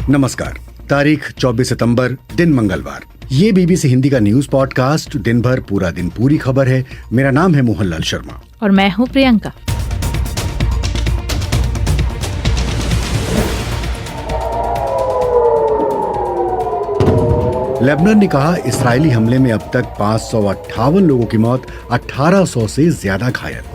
नमस्कार। तारीख 24 सितंबर, दिन मंगलवार। ये बीबीसी हिंदी का न्यूज पॉडकास्ट दिन भर पूरा दिन पूरी खबर है। मेरा नाम है मोहनलाल शर्मा और मैं हूँ प्रियंका। लेबनान ने कहा इस्राएली हमले में अब तक 558 लोगों की मौत, 1800 से ज्यादा घायल।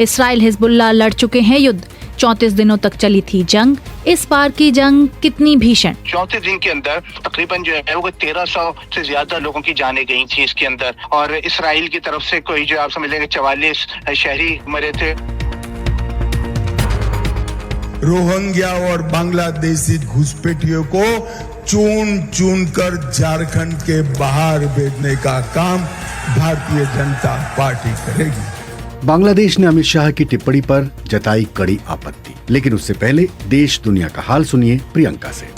इसराइल हिजबुल्लाह लड़ चुके हैं युद्ध। 34 दिनों तक चली थी जंग। इस बार की जंग कितनी भीषण। 34 दिन के अंदर तकरीबन जो है वो 1300 से ज्यादा लोगों की जानें गई थी इसके अंदर, और इसराइल की तरफ से कोई जो आप समझ लेंगे 44 शहरी मरे थे। रोहिंग्या और बांग्लादेशी घुसपैठियों को चुन चुन कर झारखंड के बाहर भेजने का काम भारतीय जनता पार्टी करेगी। बांग्लादेश ने अमित शाह की टिप्पणी पर जताई कड़ी आपत्ति। लेकिन उससे पहले देश दुनिया का हाल सुनिए प्रियंका से।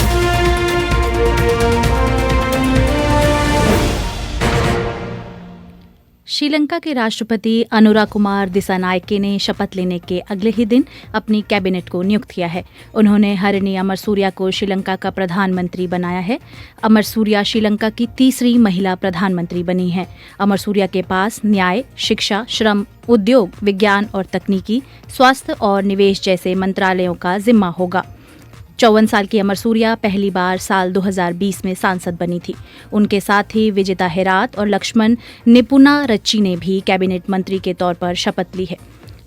श्रीलंका के राष्ट्रपति अनुरा कुमार दिसानायके ने शपथ लेने के अगले ही दिन अपनी कैबिनेट को नियुक्त किया है। उन्होंने हरिनी अमरसूरिया को श्रीलंका का प्रधानमंत्री बनाया है। अमरसूरिया श्रीलंका की तीसरी महिला प्रधानमंत्री बनी है। अमरसूरिया के पास न्याय, शिक्षा, श्रम, उद्योग, विज्ञान और तकनीकी, स्वास्थ्य और निवेश जैसे मंत्रालयों का जिम्मा होगा। 54 साल की अमरसूरिया पहली बार साल 2020 में सांसद बनी थी। उनके साथ ही विजिता हेरात और लक्ष्मण निपुनारच्ची ने भी कैबिनेट मंत्री के तौर पर शपथ ली है।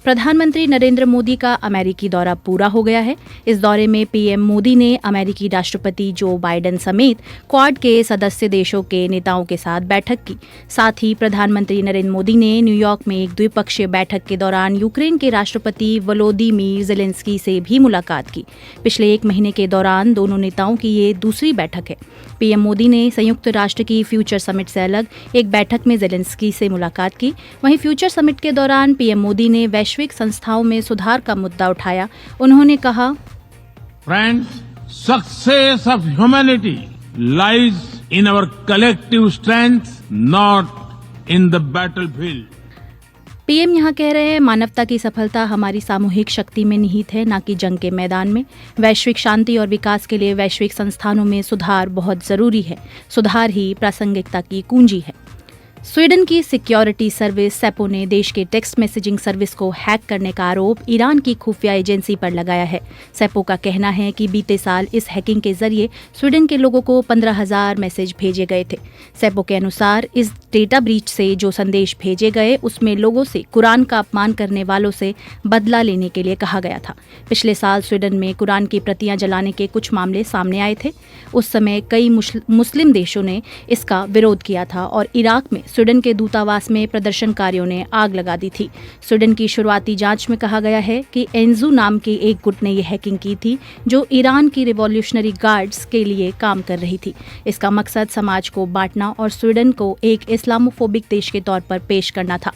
प्रधानमंत्री नरेंद्र मोदी का अमेरिकी दौरा पूरा हो गया है। इस दौरे में पीएम मोदी ने अमेरिकी राष्ट्रपति जो बाइडेन समेत क्वाड के सदस्य देशों के नेताओं के साथ बैठक की। साथ ही प्रधानमंत्री नरेंद्र मोदी ने न्यूयॉर्क में एक द्विपक्षीय बैठक के दौरान यूक्रेन के राष्ट्रपति वोलोदिमीर ज़ेलेंस्की से भी मुलाकात की। पिछले एक महीने के दौरान दोनों नेताओं की ये दूसरी बैठक है। पीएम मोदी ने संयुक्त राष्ट्र की फ्यूचर समिट से अलग एक बैठक में ज़ेलेंस्की से मुलाकात की। वहीं फ्यूचर समिट के दौरान पीएम मोदी ने वैश्विक संस्थाओं में सुधार का मुद्दा उठाया। उन्होंने कहा, friends, success of humanity lies in our collective strength, not in the battlefield. PM यहाँ कह रहे हैं मानवता की सफलता हमारी सामूहिक शक्ति में निहित है, न कि जंग के मैदान में। वैश्विक शांति और विकास के लिए वैश्विक संस्थानों में सुधार बहुत जरूरी है। सुधार ही प्रासंगिकता की कुंजी है। स्वीडन की सिक्योरिटी सर्विस सेपो ने देश के टेक्स्ट मैसेजिंग सर्विस को हैक करने का आरोप ईरान की खुफिया एजेंसी पर लगाया है। सेपो का कहना है कि बीते साल इस हैकिंग के जरिए स्वीडन के लोगों को 15,000 मैसेज भेजे गए थे। सेपो के अनुसार इस डेटा ब्रीच से जो संदेश भेजे गए उसमें लोगों से कुरान का अपमान करने वालों से बदला लेने के लिए कहा गया था। पिछले साल स्वीडन में कुरान की प्रतियां जलाने के कुछ मामले सामने आए थे। उस समय कई मुस्लिम देशों ने इसका विरोध किया था और इराक में स्वीडन के दूतावास में प्रदर्शनकारियों ने आग लगा दी थी। स्वीडन की शुरुआती जांच में कहा गया है कि एनजू नाम के एक गुट ने यह हैकिंग की थी जो ईरान की रिवॉल्यूशनरी गार्ड्स के लिए काम कर रही थी। इसका मकसद समाज को बांटना और स्वीडन को एक इस्लामोफोबिक देश के तौर पर पेश करना था।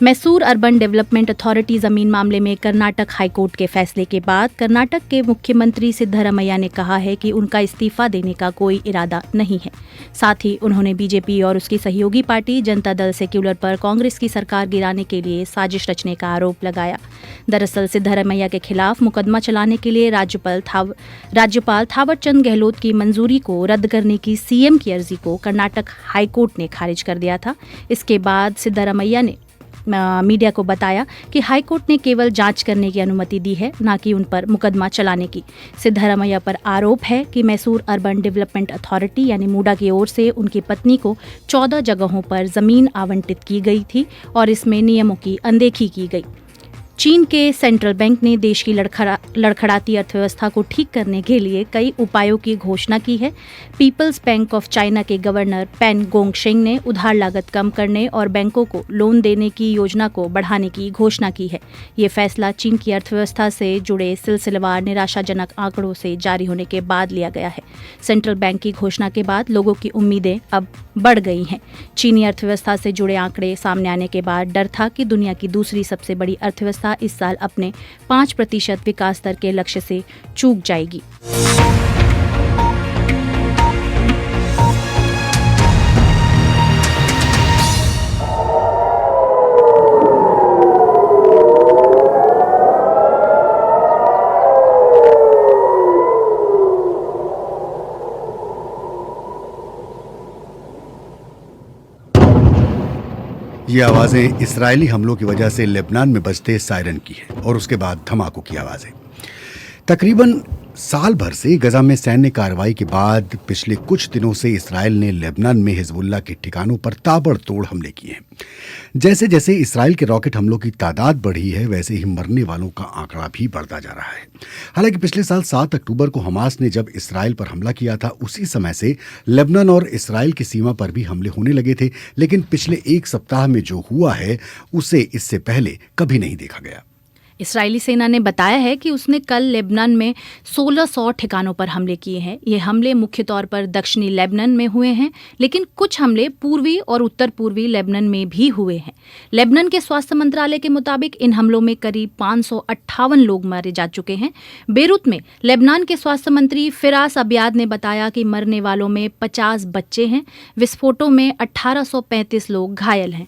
मैसूर अर्बन डेवलपमेंट अथॉरिटी जमीन मामले में कर्नाटक हाईकोर्ट के फैसले के बाद कर्नाटक के मुख्यमंत्री सिद्धरमैया ने कहा है कि उनका इस्तीफा देने का कोई इरादा नहीं है। साथ ही उन्होंने बीजेपी और उसकी सहयोगी पार्टी जनता दल सेक्युलर पर कांग्रेस की सरकार गिराने के लिए साजिश रचने का आरोप लगाया। दरअसल सिद्धरमैया के खिलाफ मुकदमा चलाने के लिए राज्यपाल थावरचंद गहलोत की मंजूरी को रद्द करने की सीएम की अर्जी को कर्नाटक हाईकोर्ट ने खारिज कर दिया था। इसके बाद सिद्धरमैया ने मीडिया को बताया कि हाईकोर्ट ने केवल जांच करने की अनुमति दी है, न कि उन पर मुकदमा चलाने की। सिद्धरमैया पर आरोप है कि मैसूर अर्बन डेवलपमेंट अथॉरिटी यानी मूडा की ओर से उनकी पत्नी को 14 जगहों पर जमीन आवंटित की गई थी और इसमें नियमों की अनदेखी की गई। चीन के सेंट्रल बैंक ने देश की लड़खड़ाती अर्थव्यवस्था को ठीक करने के लिए कई उपायों की घोषणा की है। पीपल्स बैंक ऑफ चाइना के गवर्नर पेन गोंगशेंग ने उधार लागत कम करने और बैंकों को लोन देने की योजना को बढ़ाने की घोषणा की है। ये फैसला चीन की अर्थव्यवस्था से जुड़े सिलसिलेवार निराशाजनक आंकड़ों से जारी होने के बाद लिया गया है। सेंट्रल बैंक की घोषणा के बाद लोगों की उम्मीदें अब बढ़ गई हैं। चीनी अर्थव्यवस्था से जुड़े आंकड़े सामने आने के बाद डर था कि दुनिया की दूसरी सबसे बड़ी अर्थव्यवस्था इस साल अपने 5% विकास दर के लक्ष्य से चूक जाएगी। ये आवाजें इस्राएली हमलों की वजह से लेबनान में बजते सायरन की है और उसके बाद धमाकों की आवाजें। तकरीबन साल भर से गजा में सैन्य कार्रवाई के बाद पिछले कुछ दिनों से इस्राएल ने लेबनान में हिजबुल्लाह के ठिकानों पर ताबड़तोड़ हमले किए हैं। जैसे जैसे इस्राएल के रॉकेट हमलों की तादाद बढ़ी है, वैसे ही मरने वालों का आंकड़ा भी बढ़ता जा रहा है। हालांकि पिछले साल 7 अक्टूबर को हमास ने जब इस्राएल पर हमला किया था, उसी समय से लेबनान और इस्राएल की सीमा पर भी हमले होने लगे थे, लेकिन पिछले एक सप्ताह में जो हुआ है उसे इससे पहले कभी नहीं देखा गया। इस्राएली सेना ने बताया है कि उसने कल लेबनान में 1600 ठिकानों पर हमले किए हैं। ये हमले मुख्य तौर पर दक्षिणी लेबनान में हुए हैं, लेकिन कुछ हमले पूर्वी और उत्तर पूर्वी लेबनान में भी हुए हैं। लेबनान के स्वास्थ्य मंत्रालय के मुताबिक इन हमलों में करीब 558 लोग मारे जा चुके हैं। बेरूत में लेबनान के स्वास्थ्य मंत्री फिरास अबियाद ने बताया कि मरने वालों में 50 बच्चे हैं। विस्फोटों में 1835 लोग घायल हैं।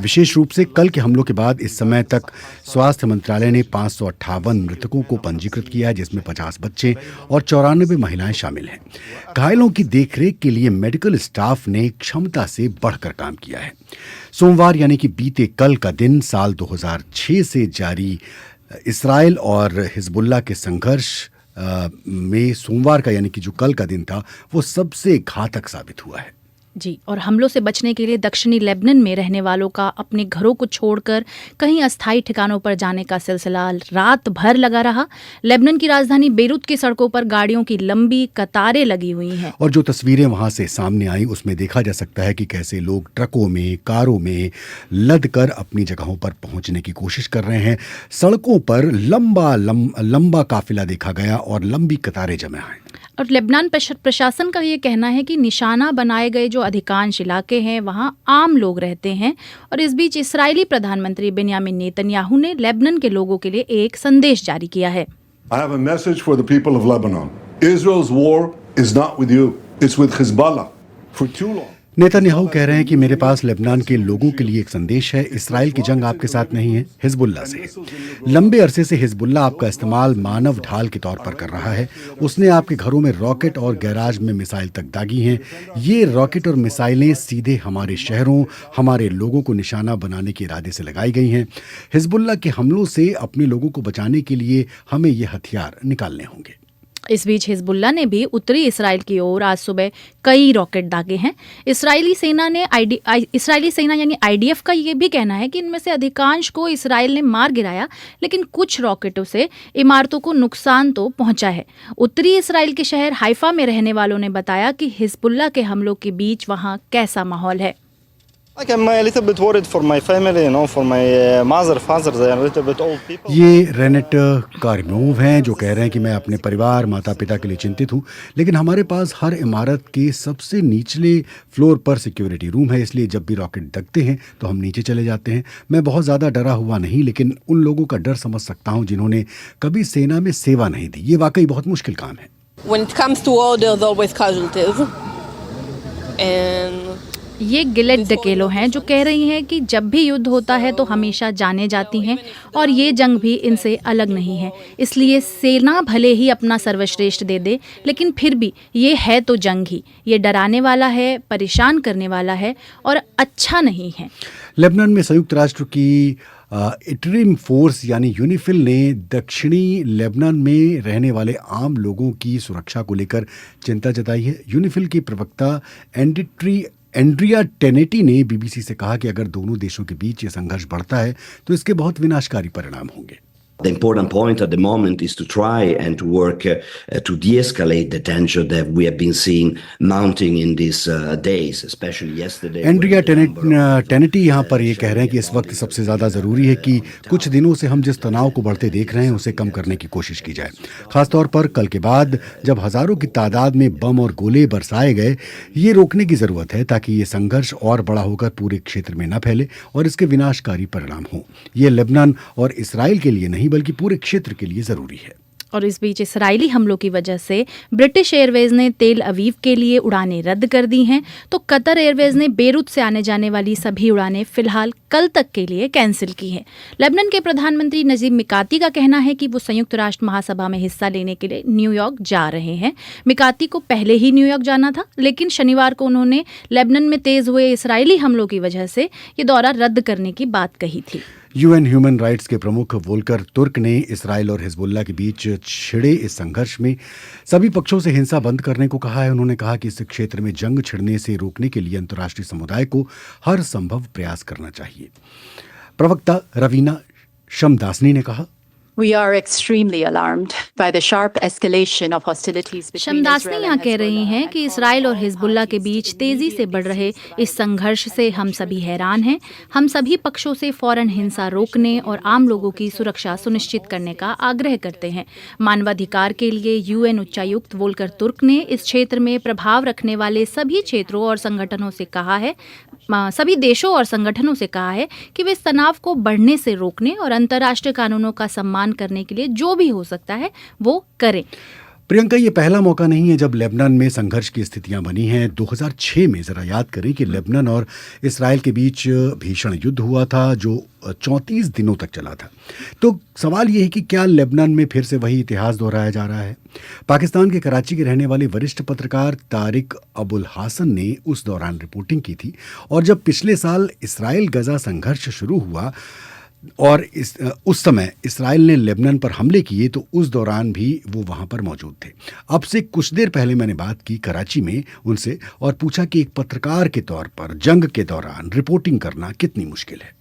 विशेष रूप से कल के हमलों के बाद इस समय तक स्वास्थ्य मंत्रालय ने 558 मृतकों को पंजीकृत किया है, जिसमें 50 बच्चे और 94 महिलाएं शामिल हैं। घायलों की देखरेख के लिए मेडिकल स्टाफ ने क्षमता से बढ़कर काम किया है। सोमवार यानी कि बीते कल का दिन साल 2006 से जारी इस्राएल और हिजबुल्लाह के संघर्ष में सोमवार का यानी कि जो कल का दिन था वो सबसे घातक साबित हुआ है। जी, और हमलों से बचने के लिए दक्षिणी लेबनान में रहने वालों का अपने घरों को छोड़कर कहीं अस्थायी ठिकानों पर जाने का सिलसिला रात भर लगा रहा। लेबनान की राजधानी बेरूत की सड़कों पर गाड़ियों की लंबी कतारें लगी हुई हैं और जो तस्वीरें वहां से सामने आई उसमें देखा जा सकता है कि कैसे लोग ट्रकों में, कारों में लद कर अपनी जगहों पर पहुंचने की कोशिश कर रहे हैं। सड़कों पर लंबा काफिला देखा गया और लंबी कतारें जमा हैं। और लेबनान प्रशासन का ये कहना है कि निशाना बनाए गए जो अधिकांश इलाके हैं वहाँ आम लोग रहते हैं। और इस बीच इस्राएली प्रधानमंत्री बेंयामिन नेतन्याहू ने लेबनान के लोगों के लिए एक संदेश जारी किया है। I have a message for the people of Lebanon. Israel's war is not with you, it's with Hezbollah. For too long. Netanyahu कह रहे हैं कि मेरे पास लेबनान के लोगों के लिए एक संदेश है, इस्राएल की जंग आपके साथ नहीं है, हिजबुल्लाह से है। लंबे अरसे से हिजबुल्लाह आपका इस्तेमाल मानव ढाल के तौर पर कर रहा है। उसने आपके घरों में रॉकेट और गैराज में मिसाइल तक दागी हैं। ये रॉकेट और मिसाइलें सीधे हमारे शहरों, हमारे लोगों को निशाना बनाने के इरादे से लगाई गई हैं। हिजबुल्लाह के हमलों से अपने लोगों को बचाने के लिए हमें ये हथियार निकालने होंगे। इस बीच हिजबुल्लाह ने भी उत्तरी इसराइल की ओर आज सुबह कई रॉकेट दागे हैं। इस्राएली सेना यानी IDF का ये भी कहना है कि इनमें से अधिकांश को इस्राएल ने मार गिराया, लेकिन कुछ रॉकेटों से इमारतों को नुकसान तो पहुंचा है। उत्तरी इसराइल के शहर हाइफा में रहने वालों ने बताया कि हिजबुल्लाह के हमलों के बीच वहां कैसा माहौल है। I'm a little bit worried for my family, for my mother, father, they are a little bit old people. ये रेनेट कारिमोव हैं जो कह रहे हैं कि मैं अपने परिवार, माता पिता के लिए चिंतित हूँ, लेकिन हमारे पास हर इमारत के सबसे निचले फ्लोर पर सिक्योरिटी रूम है, इसलिए जब भी रॉकेट दगते हैं तो हम नीचे चले जाते हैं। मैं बहुत ज़्यादा डरा हुआ नहीं, लेकिन उन लोगों का डर समझ सकता हूँ जिन्होंने कभी सेना में सेवा नहीं दी। ये वाकई बहुत मुश्किल काम है। When it comes to war, there's always casualties. And ये गिलेट डकेलो हैं जो कह रही हैं कि जब भी युद्ध होता है तो हमेशा जाने जाती हैं और ये जंग भी इनसे अलग नहीं है। इसलिए सेना भले ही अपना सर्वश्रेष्ठ दे दे, लेकिन फिर भी ये है तो जंग ही। ये डराने वाला है, परेशान करने वाला है और अच्छा नहीं है। लेबनान में संयुक्त राष्ट्र की इंटरिम फोर्स यानी यूनिफिल ने दक्षिणी लेबनान में रहने वाले आम लोगों की सुरक्षा को लेकर चिंता जताई है। यूनिफिल की प्रवक्ता एंड्रिया टेनेटी ने BBC से कहा कि अगर दोनों देशों के बीच ये संघर्ष बढ़ता है तो इसके बहुत विनाशकारी परिणाम होंगे। The important point at the moment is to try and to work to de-escalate the tension that we have been seeing mounting in these days, especially yesterday. Andrea Tenneti यहाँ पर ये कह रहे हैं कि इस वक्त सबसे ज़्यादा ज़रूरी है कि कुछ दिनों से हम जिस तनाव को बढ़ते देख रहे हैं उसे कम करने की कोशिश की जाए। खासतौर पर कल के बाद जब हज़ारों की तादाद में बम और गोले बरसाए गए, ये रोकने की ज़रूरत है ताकि ये संघर्ष और बड़ा होकर पूरे क्षेत्र में न फैले और इसके विनाशकारी परिणाम हों। ये लेबनान और इसराइल के लिए नहीं बल्कि पूरे क्षेत्र के लिए ज़रूरी है। और इस बीच इसराइली हमलों की वजह से ब्रिटिश एयरवेज ने तेल अवीव के लिए उड़ानें रद्द कर दी हैं, तो कतर एयरवेज ने बेरूत से आने जाने वाली सभी उड़ानें फिलहाल कल तक के लिए कैंसिल की हैं। लेबनान के प्रधानमंत्री नजीब मिकाती का कहना है कि वो संयुक्त राष्ट्र महासभा में हिस्सा लेने के लिए न्यूयॉर्क जा रहे हैं। मिकाती को पहले ही न्यूयॉर्क जाना था, लेकिन शनिवार को उन्होंने लेबनान में तेज हुए इसराइली हमलों की वजह से ये दौरा रद्द करने की बात कही थी। यूएन ह्यूमन राइट्स के प्रमुख वोल्कर तुर्क ने इसराइल और हिजबुल्लाह के बीच छिड़े इस संघर्ष में सभी पक्षों से हिंसा बंद करने को कहा है। उन्होंने कहा कि इस क्षेत्र में जंग छिड़ने से रोकने के लिए अंतर्राष्ट्रीय समुदाय को हर संभव प्रयास करना चाहिए। प्रवक्ता रवीना शमदासनी ने कहा, We are extremely alarmed by the sharp escalation of hostilities between शमदासनी Israel यहाँ and कह रही हैं Hezbollah. कि इसराइल और हिजबुल्लाह के बीच तेजी से बढ़ रहे इस संघर्ष से हम सभी हैरान हैं। हम सभी पक्षों से फौरन हिंसा रोकने और आम लोगों की सुरक्षा सुनिश्चित करने का आग्रह करते हैं। मानवाधिकार के लिए यूएन उच्चायुक्त वोल्कर तुर्क ने इस क्षेत्र में प्रभाव रखने वाले सभी क्षेत्रों और संगठनों से कहा है सभी देशों और संगठनों से कहा है कि वे इस तनाव को बढ़ने से रोकने और अंतर्राष्ट्रीय कानूनों का सम्मान करने के लिए जो भी हो सकता है वो करें। प्रियंका, ये पहला मौका नहीं है जब लेबनान में संघर्ष की स्थितियां बनी हैं। 2006 में जरा याद करें कि लेबनान और इसराइल के बीच भीषण युद्ध हुआ था जो 34 दिनों तक चला था। तो सवाल ये है कि क्या लेबनान में फिर से वही इतिहास दोहराया जा रहा है? पाकिस्तान के कराची के रहने वाले वरिष्ठ पत्रकार तारिक अबुल हासन ने उस दौरान रिपोर्टिंग की थी, और जब पिछले साल इसराइल गजा संघर्ष शुरू हुआ और उस समय इसराइल ने लेबनान पर हमले किए, तो उस दौरान भी वो वहाँ पर मौजूद थे। अब से कुछ देर पहले मैंने बात की कराची में उनसे और पूछा कि एक पत्रकार के तौर पर जंग के दौरान रिपोर्टिंग करना कितनी मुश्किल है।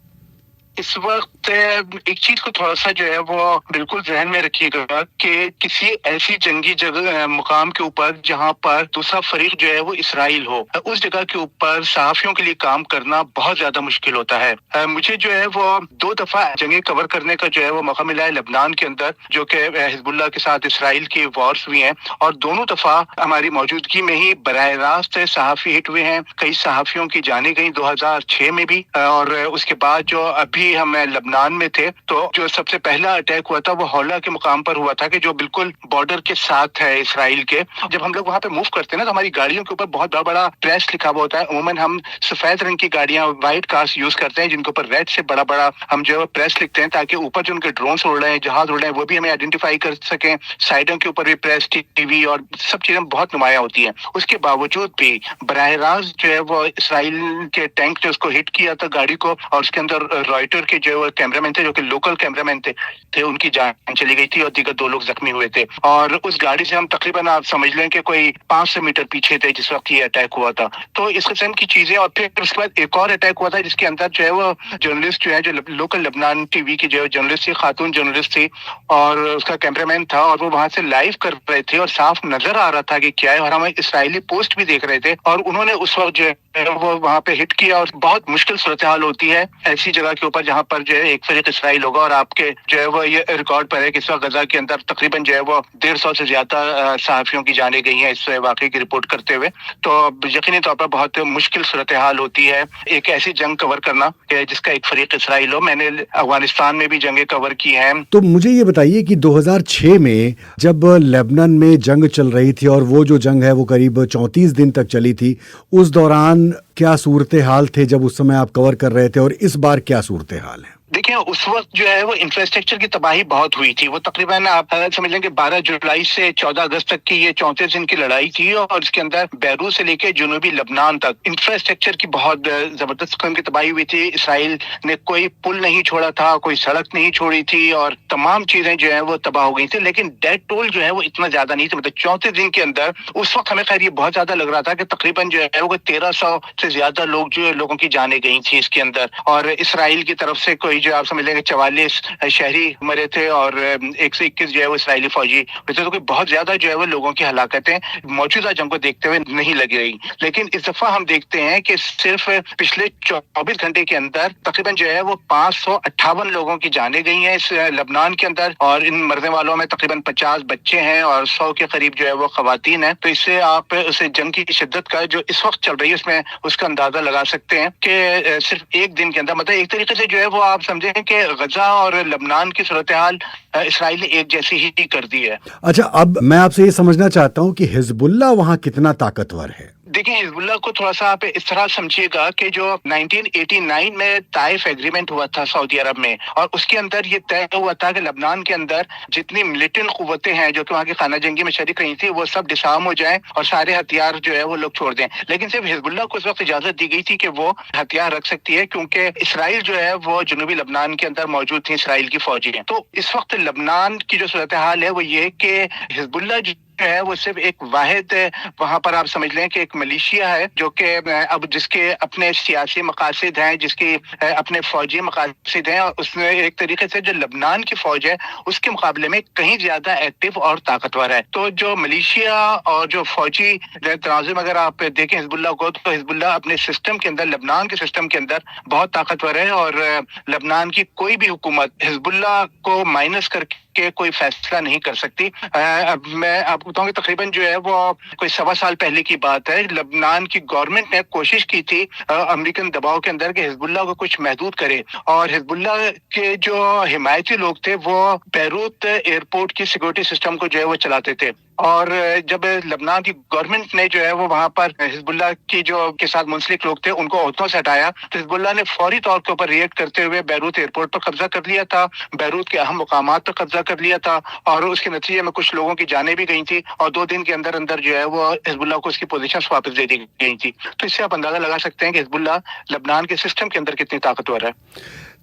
इस वक्त एक चीज को थोड़ा सा जो है वो बिल्कुल जहन में रखिएगा कि किसी ऐसी जंगी जगह मुकाम के ऊपर जहां पर दूसरा फरीक जो है वो इसराइल हो, उस जगह के ऊपर सहाफियों के लिए काम करना बहुत ज्यादा मुश्किल होता है। मुझे जो है वो 2 दफा जंगें कवर करने का जो है वो मौका मिला है लेबनान के अंदर, जो कि हिजबुल्लाह के साथ इसराइल की वॉर्स हुई हैं, और दोनों दफा हमारी मौजूदगी में ही बराह रास्त सहाफी हिट हुए हैं। कई सहाफियों की जाने गई 2006 में भी, और उसके बाद जो अभी हम लेबनान में थे तो जो सबसे पहला अटैक हुआ था वो हौला के मुकाम पर हुआ था, कि जो बिल्कुल बॉर्डर के साथ है इसराइल के। जब हम लोग वहाँ पे मूव करते हैं ना तो हमारी गाड़ियों के ऊपर बहुत बड़ा प्रेस लिखा हुआ होता है। अमूमन हम सफेद रंग की गाड़ियां, व्हाइट कार्स यूज करते हैं जिनके ऊपर रेड से बड़ा हम जो है प्रेस लिखते हैं, ताकि ऊपर जो उनके ड्रोन उड़ रहे हैं, जहाज उड़ रहे हैं, वो भी हमें आइडेंटिफाई कर सकें। साइडों के ऊपर भी प्रेस, टीवी और सब चीजें बहुत नुमाया होती है। उसके बावजूद भी बराह रास्त जो है वो इसराइल के टैंक ने उसको हिट किया था गाड़ी को, और उसके अंदर रॉयटर के जो कैमरामैन थे, जो कि लोकल कैमरामैन थे उनकी जान चली गई थी और दीगर 2 लोग जख्मी हुए थे। और उस गाड़ी से हम तकरीबन आप समझ लें कि कोई 500 मीटर पीछे थे जिस वक्त ये अटैक हुआ था। तो इस किस्म की चीजें, और फिर उसके बाद एक और अटैक हुआ था जिसके अंदर जो है वो जर्नलिस्ट जो है, जो लोकल लेबनान टीवी की जो जर्नलिस्ट थी, खातून जर्नलिस्ट थी, और उसका कैमरामैन था, और वो वहां से लाइव कर रहे थे और साफ नजर आ रहा था कि क्या है, और हम इसराइली पोस्ट भी देख रहे थे, और उन्होंने उस वक्त जो है वो वहाँ पे हिट किया। और बहुत मुश्किल सूरत हाल होती है ऐसी जगह के ऊपर जहाँ पर जो है एक फरीक इसराइल होगा, और आपके जो है वो ये रिकॉर्ड पर है कि इस वक्त गजा के अंदर तकरीबन जो है वो 150 से ज्यादा सहाफियों की जाने गई हैं इस वाकये की रिपोर्ट करते हुए। तो यकीनी तौर पर बहुत मुश्किल सूरत हाल होती है एक ऐसी जंग कवर करना जिसका एक फरीक इसराइल हो। मैंने अफगानिस्तान में भी जंगें कवर की हैं। तो मुझे ये बताइए कि 2006 में जब लेबनान में जंग चल रही थी, और वो जो जंग है वो करीब 34 दिन तक चली थी, उस दौरान क्या सूरत हाल थे जब उस समय आप कवर कर रहे थे, और इस बार क्या सूरत हाल है? देखिए, उस वक्त जो है वो इंफ्रास्ट्रक्चर की तबाही बहुत हुई थी। वो तकरीबन आप समझ लें कि 12 जुलाई से 14 अगस्त तक की ये 34 दिन की लड़ाई थी, और इसके अंदर बैरूत से लेके जुनूबी लेबनान तक इंफ्रास्ट्रक्चर की बहुत जबरदस्त किस्म की तबाही हुई थी। इसराइल ने कोई पुल नहीं छोड़ा था, कोई सड़क नहीं छोड़ी थी, और तमाम चीजें जो है वो तबाह हो गई थी। लेकिन डेड टोल जो है वो इतना ज्यादा नहीं था। मतलब 34 दिन के अंदर उस वक्त हमें खैर ये बहुत ज्यादा लग रहा था कि तकरीबन जो है वो 1300 से ज्यादा लोगों की जाने गई थी इसके अंदर। और इसराइल की तरफ से कोई जो आप समझ लेंगे 44 शहरी मरे थे, और 121 जो है वो इसराइली फौजी हुए थे। तो कोई बहुत ज्यादा जो है वो लोगों की हलाकतें मौजूदा जंग को देखते हुए नहीं लगी रही। लेकिन इस दफा हम देखते हैं कि सिर्फ पिछले 24 घंटे के अंदर तकरीबन जो है वो 558 लोगों की जाने गई हैं इस लेबनान के अंदर, और इन मरने वालों में तकरीबन 50 बच्चे हैं और 100 के करीब जो है वो खवातीन हैं। तो इससे आप उस जंग की शिद्दत का जो इस वक्त चल रही है उसमें उसका अंदाजा लगा सकते हैं कि सिर्फ एक दिन के अंदर, मतलब एक तरीके से जो है वो आप समझें कि गजा और लबनान की सूरत हाल इसराइल ने एक जैसी ही कर दी है। अच्छा, अब मैं आपसे ये समझना चाहता हूं कि हिजबुल्लाह वहां कितना ताकतवर है। देखिए, हिजबुल्लाह को थोड़ा सा आप इस तरह समझिएगा कि जो 1989 में ताइफ एग्रीमेंट हुआ था सऊदी अरब में, और उसके अंदर ये तय हुआ था कि लबनान के अंदर जितनी मिलिटेंट कुव्वतें हैं जो कि वहाँ की खाना जंगी में शरीक रही थी, वो सब डिसार्म हो जाएं और सारे हथियार जो है वो लोग छोड़ दें। लेकिन सिर्फ हिजबुल्लाह को उस वक्त इजाजत दी गई थी कि वो हथियार रख सकती है, क्योंकि इसराइल जो है वो जनूबी लबनान के अंदर मौजूद थी, इसराइल की फौजें। तो इस वक्त लबनान की जो सूरत हाल है वो ये कि हिजबुल्लाह है वो सिर्फ एक वाहिद, वहां पर आप समझ लें कि एक मलेशिया है जो कि अब जिसके अपने सियासी मकासद हैं, जिसके अपने फौजी मकासद हैं, और उसमें एक तरीके से जो लबनान की फौज है उसके मुकाबले में कहीं ज्यादा एक्टिव और ताकतवर है। तो जो मलेशिया और जो फौजी तनाजुम अगर आप देखें हिजबुल्लाह को, तो हिजबुल्लाह अपने सिस्टम के अंदर, लबनान के सिस्टम के अंदर बहुत ताकतवर है, और लबनान की कोई भी हुकूमत हिजबुल्लाह को माइनस करके कोई फैसला नहीं कर सकती। अब मैं आपको बताऊं कि तकरीबन जो है वो कोई 1.25 साल पहले की बात है, लबनान की गवर्नमेंट ने कोशिश की थी अमेरिकन दबाव के अंदर कि हिजबुल्लाह को कुछ महदूद करे, और हिजबुल्लाह के जो हिमायती लोग थे वो बैरूत एयरपोर्ट की सिक्योरिटी सिस्टम को जो है वो चलाते थे। और जब लबनान की गवर्नमेंट ने जो है वो वहां पर हिजबुल्लाह की जो के साथ मुंसलिक लोग थे उनको ओहदों से हटाया, तो हिजबुल्लाह ने फौरी तौर के ऊपर रिएक्ट करते हुए बैरूत एयरपोर्ट पर कब्जा कर लिया था, बैरूत के अहम मुकामात पर कब्जा कर लिया था, और उसके नतीजे में कुछ लोगों की जानें भी गई थी, और 2 दिन के अंदर अंदर जो है वो हिजबुल्लाह को उसकी पोजीशन वापस दे दी गई थी। तो इससे आप अंदाजा लगा सकते हैं कि हिजबुल्लाह लबनान के सिस्टम के अंदर कितनी ताकतवर है।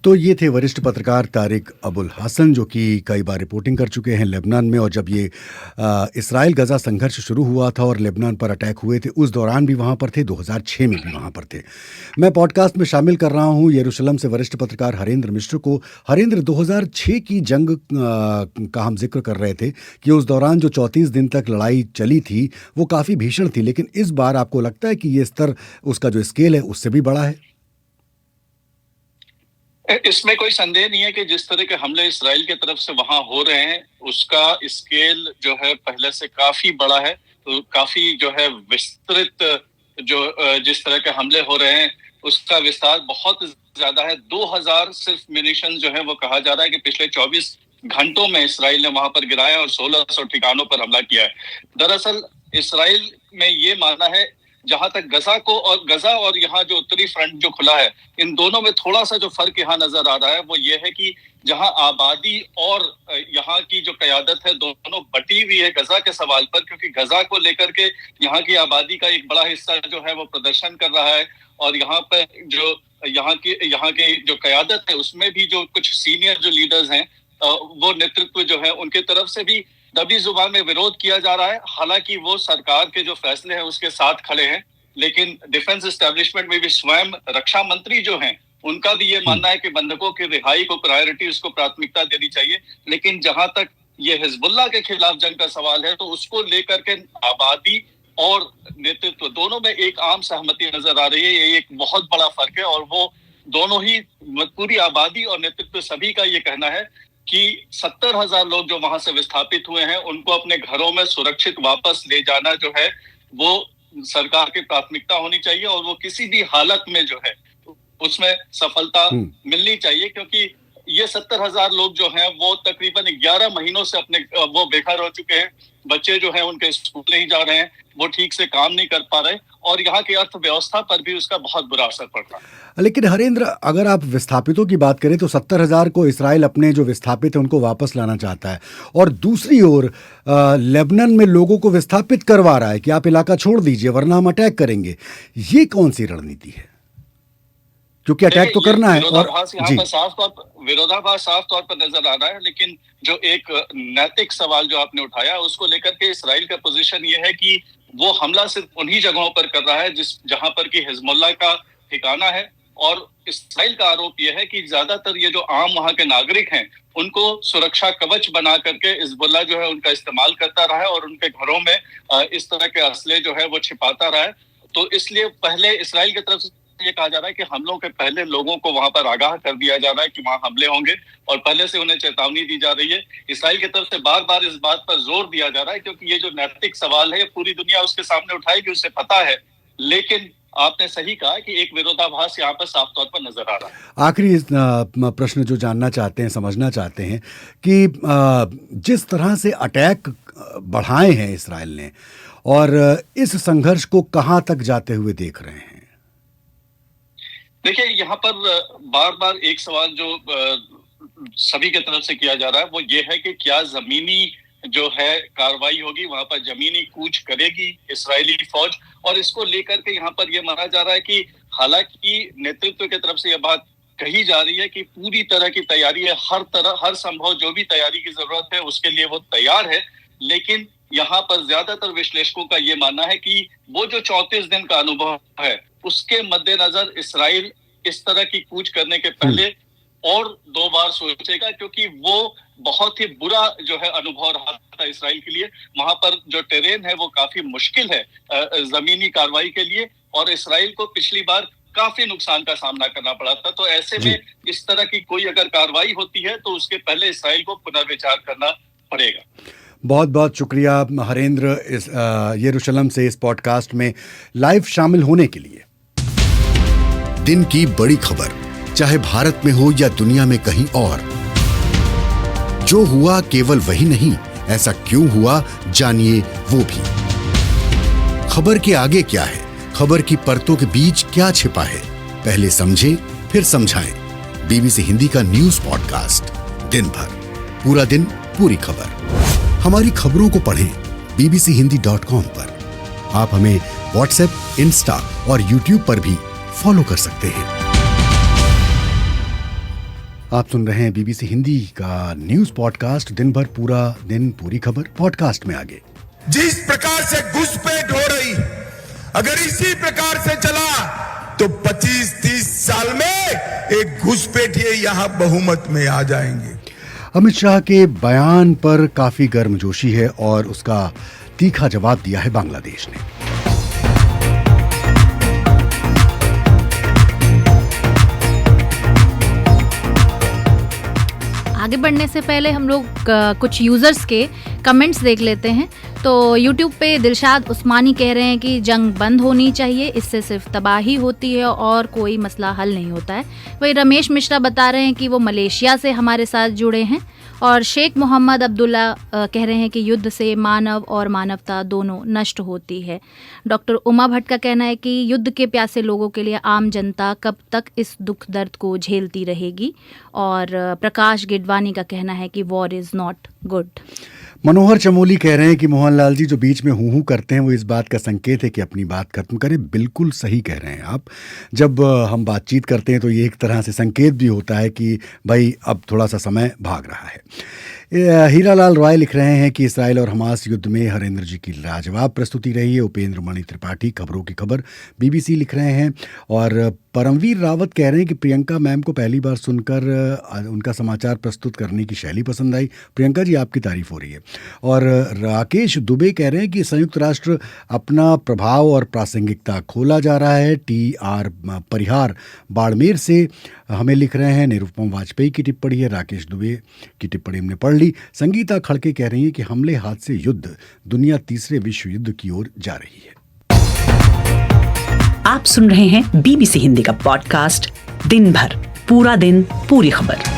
तो ये थे वरिष्ठ पत्रकार तारिक अबुल हसन, जो कि कई बार रिपोर्टिंग कर चुके हैं लेबनान में, और जब ये इसराइल गजा संघर्ष शुरू हुआ था और लेबनान पर अटैक हुए थे उस दौरान भी वहाँ पर थे, 2006 में भी वहाँ पर थे। मैं पॉडकास्ट में शामिल कर रहा हूँ यरूशलेम से वरिष्ठ पत्रकार हरेंद्र मिश्र को। हरेंद्र, 2006 की जंग का हम जिक्र कर रहे थे कि उस दौरान जो 34 दिन तक लड़ाई चली थी वो काफ़ी भीषण थी, लेकिन इस बार आपको लगता है कि ये स्तर, उसका जो स्केल है उससे भी बड़ा है? इसमें कोई संदेह नहीं है कि जिस तरह के हमले इसराइल की तरफ से वहां हो रहे हैं उसका स्केल जो है पहले से काफी बड़ा है, तो काफी जो है विस्तृत जो जिस तरह के हमले हो रहे हैं उसका विस्तार बहुत ज्यादा है। 2000 सिर्फ म्यूनिशन जो है वो कहा जा रहा है कि पिछले 24 घंटों में इसराइल ने वहां पर गिराया और 1600 ठिकानों पर हमला किया है। दरअसल इसराइल में ये मानना है, जहां तक गजा और यहाँ जो उत्तरी फ्रंट जो खुला है, इन दोनों में थोड़ा सा जो फर्क यहाँ नजर आ रहा है वो ये है कि जहां आबादी और यहाँ की जो कयादत है दोनों बटी हुई है गजा के सवाल पर, क्योंकि गजा को लेकर के यहाँ की आबादी का एक बड़ा हिस्सा जो है वो प्रदर्शन कर रहा है, और यहाँ पर जो यहाँ की जो कयादत है उसमें भी जो कुछ सीनियर जो लीडर्स हैं वो नेतृत्व जो है उनके तरफ से भी दबी जुबान में विरोध किया जा रहा है। हालांकि वो सरकार के जो फैसले हैं उसके साथ खड़े हैं, लेकिन डिफेंस एस्टेब्लिशमेंट में भी स्वयं रक्षा मंत्री जो हैं उनका भी ये मानना है कि बंधकों की रिहाई को प्रायोरिटी, उसको प्राथमिकता देनी चाहिए। लेकिन जहां तक ये हिजबुल्लाह के खिलाफ जंग का सवाल है तो उसको लेकर के आबादी और नेतृत्व दोनों में एक आम सहमति नजर आ रही है। ये एक बहुत बड़ा फर्क है, और वो दोनों ही पूरी आबादी और नेतृत्व सभी का ये कहना है कि 70,000 लोग जो वहां से विस्थापित हुए हैं उनको अपने घरों में सुरक्षित वापस ले जाना जो है वो सरकार की प्राथमिकता होनी चाहिए, और वो किसी भी हालत में जो है उसमें सफलता मिलनी चाहिए, क्योंकि ये 70,000 लोग जो हैं वो तकरीबन 11 महीनों से अपने वो बेघर हो चुके हैं। बच्चे जो हैं उनके स्कूल नहीं जा रहे हैं, वो ठीक से काम नहीं कर पा रहे, और यहाँ की अर्थव्यवस्था पर भी उसका बहुत बुरा असर पड़ रहा है। लेकिन हरेंद्र, अगर आप विस्थापितों की बात करें तो 70,000 को इसराइल अपने जो विस्थापित हैं उनको वापस लाना चाहता है, और दूसरी ओर लेबनान में लोगों को विस्थापित करवा रहा है कि आप इलाका छोड़ दीजिए वरना हम अटैक करेंगे। ये कौन सी रणनीति है? क्योंकि अटैक तो करना है, और विरोधाभास साफ तौर पर नजर आ रहा है। लेकिन जो एक नैतिक सवाल जो आपने उठाया उसको लेकर के इसराइल का पोजीशन ये है कि वो हमला सिर्फ उन्हीं जगहों पर कर रहा है जहां पर कि हिजबुल्लाह का ठिकाना है, और इसराइल का आरोप यह है कि ज्यादातर ये जो आम वहां के नागरिक हैं उनको सुरक्षा कवच बना करके हिजबुल्लाह जो है उनका इस्तेमाल करता रहा है, और उनके घरों में इस तरह के असले जो है वो छिपाता रहा है। तो इसलिए पहले इसराइल की तरफ से ये कहा जा रहा है कि हमलों के पहले लोगों को वहां पर आगाह कर दिया जा रहा है कि वहां हमले होंगे, और पहले से उन्हें चेतावनी दी जा रही है। इसराइल की तरफ से बार बार इस बात पर जोर दिया जा रहा है, क्योंकि ये जो नैतिक सवाल है पूरी दुनिया उसके सामने उठाएगी, उसे पता है। लेकिन आपने सही कहा कि एक विरोधाभास यहाँ पर साफ तौर पर नजर आ रहा है। आखिरी प्रश्न जो जानना चाहते हैं, समझना चाहते हैं कि जिस तरह से अटैक बढ़ाए हैं इसराइल ने, और इस संघर्ष को कहां तक जाते हुए देख रहे हैं? देखिए, यहाँ पर बार बार एक सवाल जो सभी के तरफ से किया जा रहा है वो ये है कि क्या जमीनी जो है कार्रवाई होगी, वहां पर जमीनी कूच करेगी इस्राएली फौज, और इसको लेकर के यहाँ पर यह माना जा रहा है कि हालांकि नेतृत्व की तरफ से यह बात कही जा रही है कि पूरी तरह की तैयारी है, हर संभव जो भी तैयारी की जरूरत है उसके लिए वो तैयार है, लेकिन यहाँ पर ज्यादातर विश्लेषकों का ये मानना है कि वो जो 34 दिन का अनुभव है उसके मद्देनजर इस्राइल इस तरह की कूच करने के पहले और 2 बार सोचेगा, क्योंकि वो बहुत ही बुरा जो है अनुभव रहा था इस्राइल के लिए। वहां पर जो टेरेन है वो काफी मुश्किल है जमीनी कार्रवाई के लिए, और इस्राइल को पिछली बार काफी नुकसान का सामना करना पड़ा था। तो ऐसे में इस तरह की कोई अगर कार्रवाई होती है तो उसके पहले इस्राइल को पुनर्विचार करना पड़ेगा। बहुत बहुत शुक्रिया हरेंद्र, इस यरूशलेम से इस पॉडकास्ट में लाइव शामिल होने के लिए। दिन की बड़ी खबर, चाहे भारत में हो या दुनिया में कहीं और, जो हुआ केवल वही नहीं, ऐसा क्यों हुआ जानिए वो भी। खबर के आगे क्या है, खबर की परतों के बीच क्या छिपा है, पहले समझें फिर समझाएं। बीबीसी हिंदी का न्यूज पॉडकास्ट दिन भर, पूरा दिन पूरी खबर। हमारी खबरों को पढ़ें bbchehindy.com पर। आप हमें व्हाट्सएप, इंस्टा और यूट्यूब पर भी फॉलो कर सकते हैं। आप सुन रहे हैं बीबीसी हिंदी का न्यूज पॉडकास्ट दिन भर, पूरा दिन पूरी खबर। पॉडकास्ट में आगे, जिस प्रकार से घुसपैठ हो रही, अगर इसी प्रकार से चला तो 25-30 साल में एक घुसपैठिए यहां बहुमत में आ जाएंगे। अमित शाह के बयान पर काफी गर्मजोशी है और उसका तीखा जवाब दिया है बांग्लादेश ने। आगे बढ़ने से पहले हम लोग कुछ यूज़र्स के कमेंट्स देख लेते हैं। तो YouTube पे दिलशाद उस्मानी कह रहे हैं कि जंग बंद होनी चाहिए, इससे सिर्फ तबाही होती है और कोई मसला हल नहीं होता है। वही रमेश मिश्रा बता रहे हैं कि वो मलेशिया से हमारे साथ जुड़े हैं। और शेख मोहम्मद अब्दुल्ला कह रहे हैं कि युद्ध से मानव और मानवता दोनों नष्ट होती है। डॉक्टर उमा भट्ट का कहना है कि युद्ध के प्यासे लोगों के लिए आम जनता कब तक इस दुख दर्द को झेलती रहेगी। और प्रकाश गिडवानी का कहना है कि वॉर इज़ नॉट गुड। मनोहर चमोली कह रहे हैं कि मोहनलाल जी जो बीच में हूँ करते हैं वो इस बात का संकेत है कि अपनी बात खत्म करें। बिल्कुल सही कह रहे हैं आप। जब हम बातचीत करते हैं तो ये एक तरह से संकेत भी होता है कि भाई अब थोड़ा सा समय भाग रहा है। हीरालाल रॉय लिख रहे हैं कि इसराइल और हमास युद्ध में हरेंद्र जी की लाजवाब प्रस्तुति रही है। उपेंद्र मणि त्रिपाठी खबरों की खबर बीबीसी लिख रहे हैं। और परमवीर रावत कह रहे हैं कि प्रियंका मैम को पहली बार सुनकर उनका समाचार प्रस्तुत करने की शैली पसंद आई। प्रियंका जी आपकी तारीफ हो रही है। और राकेश दुबे कह रहे हैं कि संयुक्त राष्ट्र अपना प्रभाव और प्रासंगिकता खोला जा रहा है। TR परिहार बाड़मेर से हमें लिख रहे हैं। निरुपम वाजपेयी की टिप्पणी है। राकेश दुबे की टिप्पणी हमने पढ़ ली। संगीता खड़के कह रही हैं कि हमले हाथ से युद्ध, दुनिया तीसरे विश्व युद्ध की ओर जा रही है। आप सुन रहे हैं बीबीसी हिंदी का पॉडकास्ट दिन भर, पूरा दिन पूरी खबर।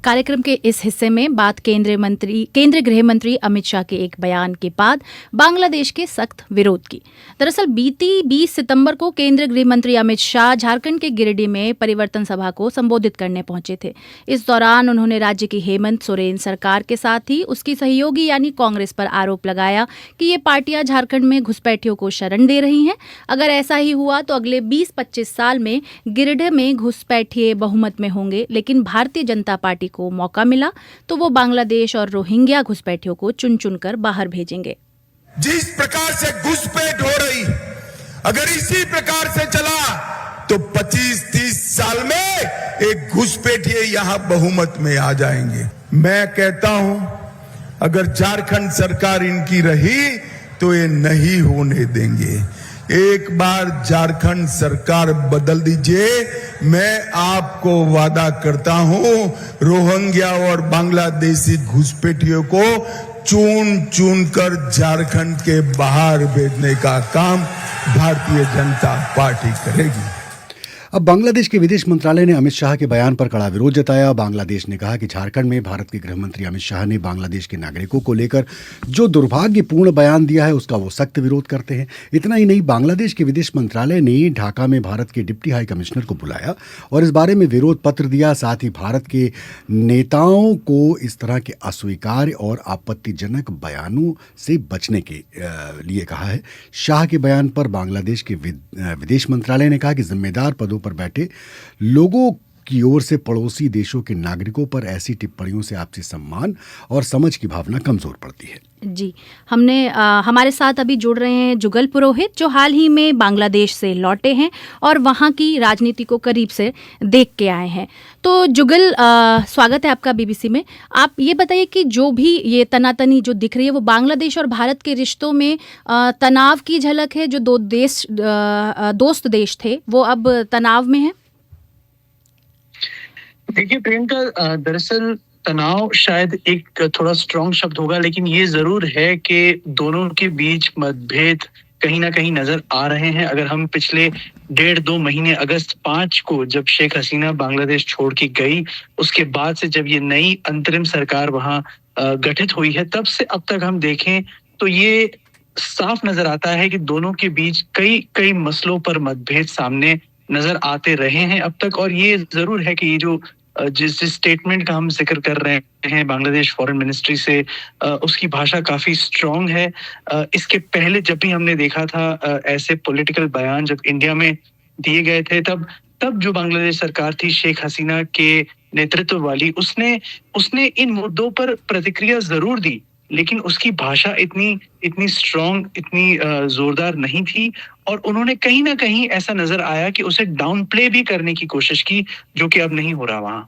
कार्यक्रम के इस हिस्से में बात केंद्रीय गृह मंत्री अमित शाह के एक बयान के बाद बांग्लादेश के सख्त विरोध की। दरअसल बीती 20 सितंबर को केंद्रीय गृह मंत्री अमित शाह झारखंड के गिरिडीह में परिवर्तन सभा को संबोधित करने पहुंचे थे। इस दौरान उन्होंने राज्य की हेमंत सोरेन सरकार के साथ ही उसकी सहयोगी यानी कांग्रेस पर आरोप लगाया कि ये पार्टियां झारखंड में घुसपैठियों को शरण दे रही हैं। अगर ऐसा ही हुआ तो अगले 20-25 साल में गिरिडीह में घुसपैठिए बहुमत में होंगे, लेकिन भारतीय जनता पार्टी को मौका मिला तो वो बांग्लादेश और रोहिंग्या घुसपैठियों को चुन चुनकर बाहर भेजेंगे। जिस प्रकार से घुसपैठ हो रही, अगर इसी प्रकार से चला तो 25-30 साल में एक घुसपैठिए यहां बहुमत में आ जाएंगे। मैं कहता हूं अगर झारखंड सरकार इनकी रही तो ये नहीं होने देंगे। एक बार झारखंड सरकार बदल दीजिए, मैं आपको वादा करता हूं रोहिंग्या और बांग्लादेशी घुसपैठियों को चुन चुन कर झारखंड के बाहर भेजने का काम भारतीय जनता पार्टी करेगी। अब बांग्लादेश के विदेश मंत्रालय ने अमित शाह के बयान पर कड़ा विरोध जताया। बांग्लादेश ने कहा कि झारखंड में भारत के गृह मंत्री अमित शाह ने बांग्लादेश के नागरिकों को लेकर जो दुर्भाग्यपूर्ण बयान दिया है उसका वो सख्त विरोध करते हैं। इतना ही नहीं, बांग्लादेश के विदेश मंत्रालय ने ढाका में भारत के डिप्टी हाई कमिश्नर को बुलाया और इस बारे में विरोध पत्र दिया। साथ ही भारत के नेताओं को इस तरह के अस्वीकार्य और आपत्तिजनक बयानों से बचने के लिए कहा है। शाह के बयान पर बांग्लादेश के विदेश मंत्रालय ने कहा कि जिम्मेदार पदों पर बैठे लोगों की ओर से पड़ोसी देशों के नागरिकों पर ऐसी टिप्पणियों से आपसी सम्मान और समझ की भावना कमजोर पड़ती है। जी, हमारे साथ अभी जुड़ रहे हैं जुगल पुरोहित, जो हाल ही में बांग्लादेश से लौटे हैं और वहाँ की राजनीति को करीब से देख के आए हैं। तो जुगल, स्वागत है आपका बीबीसी में। आप ये बताइए कि जो भी ये तनातनी जो दिख रही है वो बांग्लादेश और भारत के रिश्तों में तनाव की झलक है। जो दो दोस्त देश थे वो अब तनाव में है। देखिए प्रियंका, दरअसल तनाव शायद एक थोड़ा स्ट्रॉन्ग शब्द होगा, लेकिन ये जरूर है कि दोनों के बीच मतभेद कहीं ना कहीं नजर आ रहे हैं। अगर हम पिछले 1.5-2 महीने अगस्त 5 को जब शेख हसीना बांग्लादेश छोड़ के गई, उसके बाद से जब ये नई अंतरिम सरकार वहां गठित हुई है, तब से अब तक हम देखें तो ये साफ नजर आता है कि दोनों के बीच कई मसलों पर मतभेद सामने नजर आते रहे हैं अब तक। और ये जरूर है कि ये जो जिस स्टेटमेंट का हम जिक्र कर रहे हैं बांग्लादेश फॉरेन मिनिस्ट्री से, उसकी भाषा काफी स्ट्रांग है। इसके पहले जब भी हमने देखा था ऐसे पॉलिटिकल बयान जब इंडिया में दिए गए थे, तब जो बांग्लादेश सरकार थी शेख हसीना के नेतृत्व वाली, उसने इन मुद्दों पर प्रतिक्रिया जरूर दी, लेकिन उसकी भाषा इतनी स्ट्रांग, इतनी जोरदार नहीं थी। और उन्होंने कहीं ना कहीं ऐसा नजर आया कि उसे डाउन प्ले भी करने की कोशिश की, जो कि अब नहीं हो रहा वहां।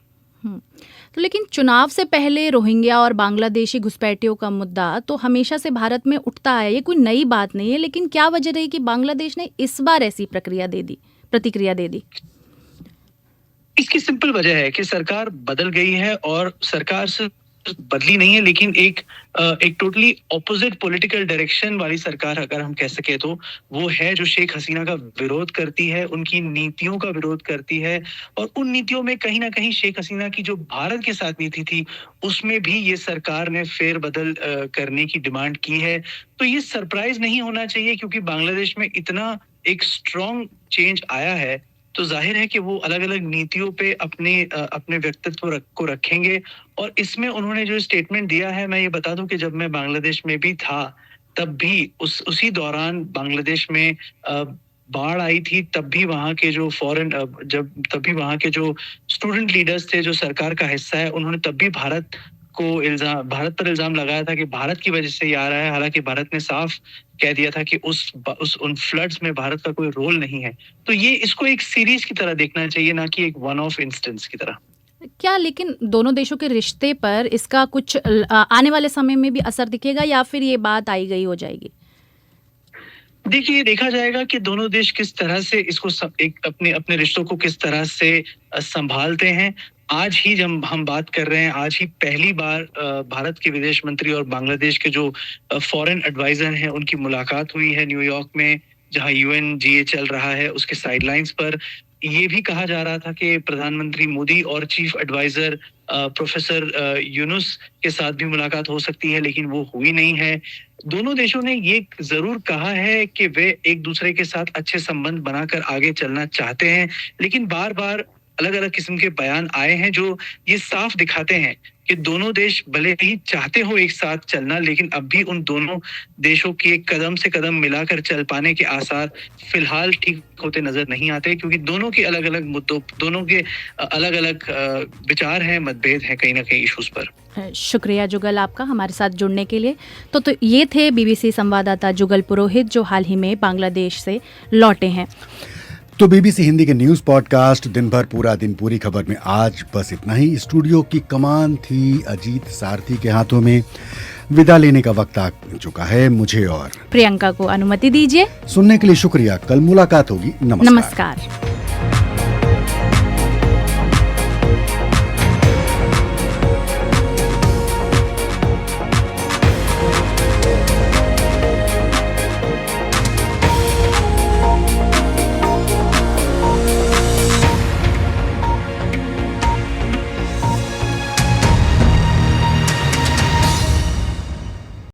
तो लेकिन चुनाव से पहले रोहिंग्या और बांग्लादेशी घुसपैठियों का मुद्दा तो हमेशा से भारत में उठता आया, ये कोई नई बात नहीं है। लेकिन क्या वजह रही कि बांग्लादेश ने इस बार ऐसी प्रतिक्रिया दे दी? इसकी सिंपल वजह है कि सरकार बदल गई है, और सरकार से बदली नहीं है, लेकिन एक टोटली ऑपोजिट पॉलिटिकल डायरेक्शन वाली सरकार अगर हम कह सके तो वो है, जो शेख हसीना का विरोध करती है, उनकी नीतियों का विरोध करती है। और उन नीतियों में कहीं ना कहीं शेख हसीना की जो भारत के साथ नीति थी, उसमें भी ये सरकार ने फेरबदल करने की डिमांड की है। तो ये सरप्राइज नहीं होना चाहिए, क्योंकि बांग्लादेश में इतना एक स्ट्रॉन्ग चेंज आया है, तो जाहिर है कि वो अलग अलग नीतियों पे अपने व्यक्तित्व को रखेंगे। और इसमें उन्होंने जो स्टेटमेंट दिया है, मैं ये बता दूं कि जब मैं बांग्लादेश में भी था, तब भी उसी दौरान बांग्लादेश में बाढ़ आई थी, तब भी वहाँ के जो वहाँ के जो स्टूडेंट लीडर्स थे, जो सरकार का हिस्सा है, उन्होंने तब भी भारत पर इल्जाम लगाया था कि भारत की वजह से ये आ रहा है। हालांकि भारत ने साफ कह दिया था कि उन फ्लड्स में भारत का कोई रोल नहीं है। तो ये इसको एक सीरीज की तरह देखना चाहिए, ना कि एक वन ऑफ इंस्टेंस की तरह। क्या लेकिन दोनों देशों के रिश्ते पर इसका कुछ आने वाले समय में भी असर दिखेगा, या फिर ये बात आई गई हो जाएगी? देखिए, देखा जाएगा कि दोनों देश किस तरह से इसको अपने रिश्तों को किस तरह से संभालते हैं। आज ही जब हम बात कर रहे हैं, आज ही पहली बार भारत के विदेश मंत्री और बांग्लादेश के जो फॉरेन एडवाइजर हैं, उनकी मुलाकात हुई है न्यूयॉर्क में, जहां UNGA चल रहा है। उसके साइडलाइंस पर ये भी कहा जा रहा था कि प्रधानमंत्री मोदी और चीफ एडवाइजर प्रोफेसर यूनुस के साथ भी मुलाकात हो सकती है, लेकिन वो हुई नहीं है। दोनों देशों ने ये जरूर कहा है कि वे एक दूसरे के साथ अच्छे संबंध बनाकर आगे चलना चाहते हैं, लेकिन बार बार अलग अलग किस्म के बयान आए हैं जो ये साफ दिखाते हैं कि दोनों देश भले ही चाहते हो एक साथ चलना, लेकिन अब भी उन दोनों देशों के कदम से कदम मिलाकर चल पाने के आसार फिलहाल ठीक होते नजर नहीं आते, क्योंकि दोनों के अलग अलग मुद्दों, दोनों के अलग अलग विचार हैं, मतभेद हैं कहीं ना कहीं इश्यूज पर। शुक्रिया जुगल आपका हमारे साथ जुड़ने के लिए। तो ये थे BBC संवाददाता जुगल पुरोहित, जो हाल ही में बांग्लादेश से लौटे हैं। तो BBC हिंदी के न्यूज़ पॉडकास्ट दिन भर पूरा दिन पूरी खबर में आज बस इतना ही। स्टूडियो की कमान थी अजीत सारथी के हाथों में। विदा लेने का वक्त आ चुका है। मुझे और प्रियंका को अनुमति दीजिए। सुनने के लिए शुक्रिया। कल मुलाकात होगी। नमस्कार।